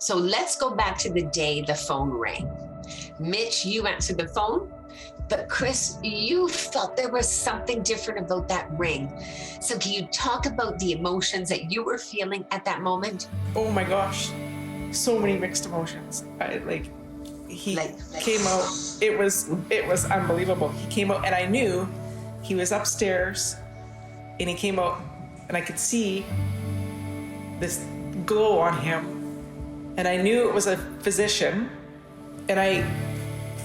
So let's go back to the day the phone rang. Mitch, you answered the phone, but Cris, you felt there was something different about that ring. So can you talk about the emotions that you were feeling at that moment? Oh my gosh, so many mixed emotions. He came out, it was unbelievable. He came out and I knew he was upstairs and he came out and I could see this glow on him and I knew it was a physician and I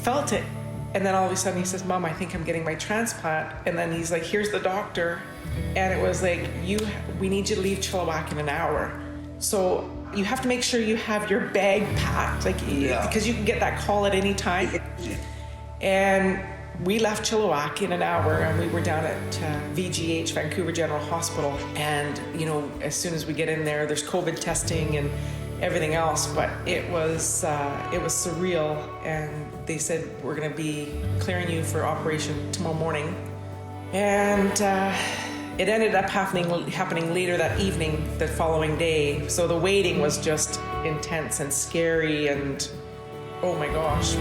felt it. And then all of a sudden he says, Mom, I think I'm getting my transplant. And then he's like, here's the doctor. And it was like, we need you to leave Chilliwack in an hour. So you have to make sure you have your bag packed, because you can get that call at any time. And we left Chilliwack in an hour and we were down at VGH, Vancouver General Hospital. And, as soon as we get in there, there's COVID testing and everything else, but it was surreal. And they said, we're gonna be clearing you for operation tomorrow morning. And it ended up happening later that evening, the following day. So the waiting was just intense and scary and oh my gosh.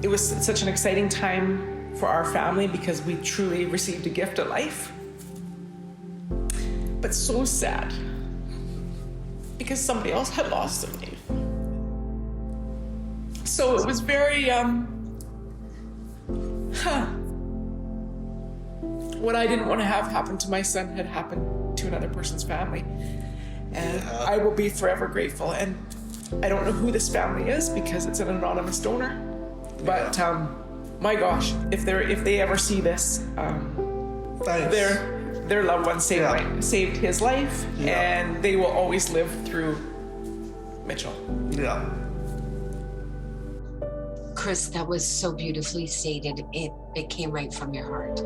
It was such an exciting time for our family because we truly received a gift of life. But so sad because somebody else had lost their life. So it was very, what I didn't want to have happen to my son had happened to another person's family. And I will be forever grateful. And I don't know who this family is because it's an anonymous donor. But my gosh, if they ever see this, their loved one saved his life, and they will always live through Mitchell. Yeah. Cris, that was so beautifully stated. It came right from your heart.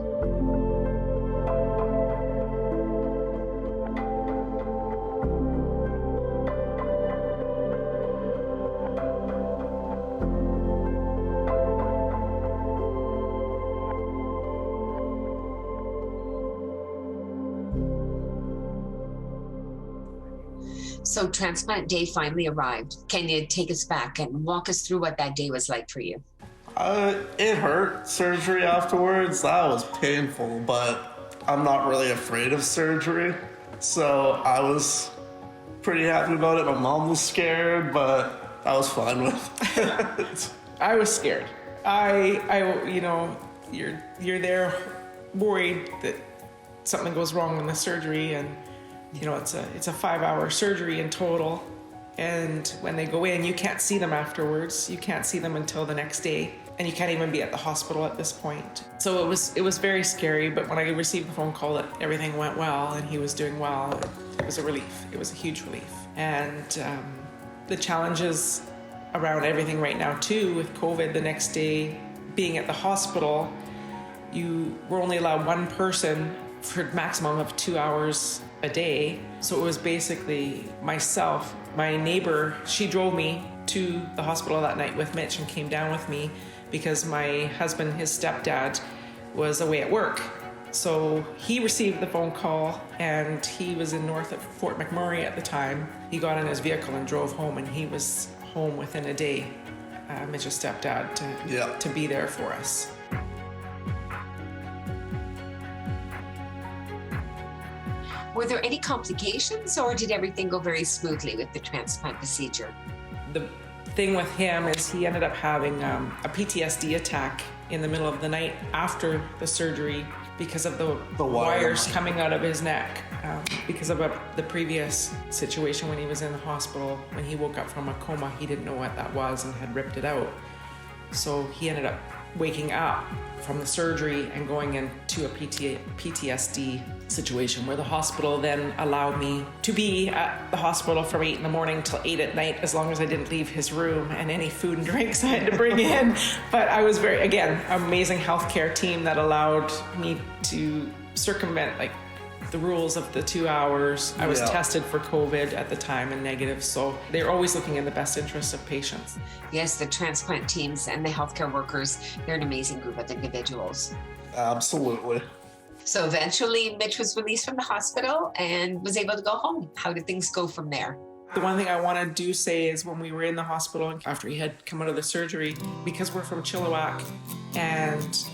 So transplant day finally arrived. Can you take us back and walk us through what that day was like for you? It hurt. Surgery afterwards, that was painful, but I'm not really afraid of surgery. So I was pretty happy about it. My mom was scared, but I was fine with it. I was scared. You're there worried that something goes wrong in the surgery, and it's a 5-hour surgery in total. And when they go in, you can't see them afterwards. You can't see them until the next day. And you can't even be at the hospital at this point. So it was very scary, but when I received the phone call that everything went well and he was doing well, it was a relief. It was a huge relief. And the challenges around everything right now too, with COVID, the next day being at the hospital, you were only allowed one person for a maximum of 2 hours a day. So it was basically myself, my neighbor, she drove me to the hospital that night with Mitch and came down with me because my husband, his stepdad, was away at work. So he received the phone call and he was in north of Fort McMurray at the time. He got in his vehicle and drove home, and he was home within a day, Mitch's stepdad, to be there for us. Were there any complications, or did everything go very smoothly with the transplant procedure? The thing with him is he ended up having a PTSD attack in the middle of the night after the surgery because of the wires coming out of his neck, because of the previous situation when he was in the hospital. When he woke up from a coma, he didn't know what that was and had ripped it out. So he ended up waking up from the surgery and going into a PTSD situation, where the hospital then allowed me to be at the hospital from 8 in the morning till 8 at night, as long as I didn't leave his room, and any food and drinks I had to bring in. But I was amazing healthcare team that allowed me to circumvent the rules of the 2 hours. I was tested for COVID at the time and negative, so they're always looking in the best interest of patients. Yes, the transplant teams and the healthcare workers, they're an amazing group of individuals. Absolutely. So eventually Mitch was released from the hospital and was able to go home. How did things go from there? The one thing I want to say is when we were in the hospital after he had come out of the surgery, because we're from Chilliwack and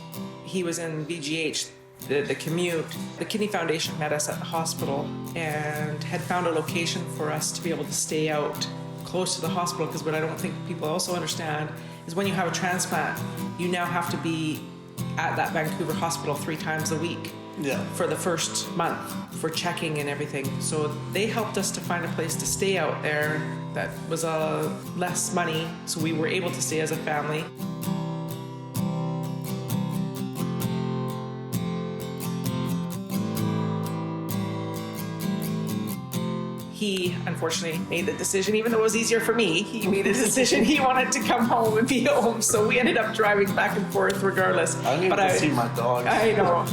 he was in VGH, the commute, the Kidney Foundation met us at the hospital and had found a location for us to be able to stay out close to the hospital, because what I don't think people also understand is when you have a transplant, you now have to be at that Vancouver hospital 3 times a week. For the first month for checking and everything. So they helped us to find a place to stay out there that was less money, so we were able to stay as a family. He unfortunately made the decision, even though it was easier for me, he made a decision he wanted to come home and be home, so we ended up driving back and forth regardless. I need to see my dog. I know.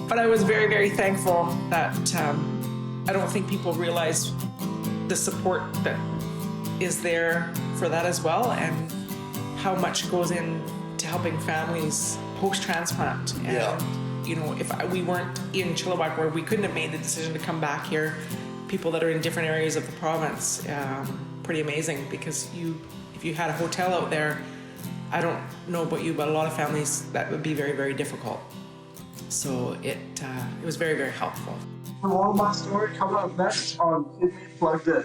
But I was very, very thankful that I don't think people realize the support that is there for that as well, and how much goes into helping families post-transplant. And, you know, if we weren't in Chilliwack, where we couldn't have made the decision to come back here, people that are in different areas of the province, pretty amazing, because if you had a hotel out there, I don't know about you, but a lot of families, that would be very, very difficult. So it was very, very helpful. For more of my story, coming up next on Kidney Plugged In.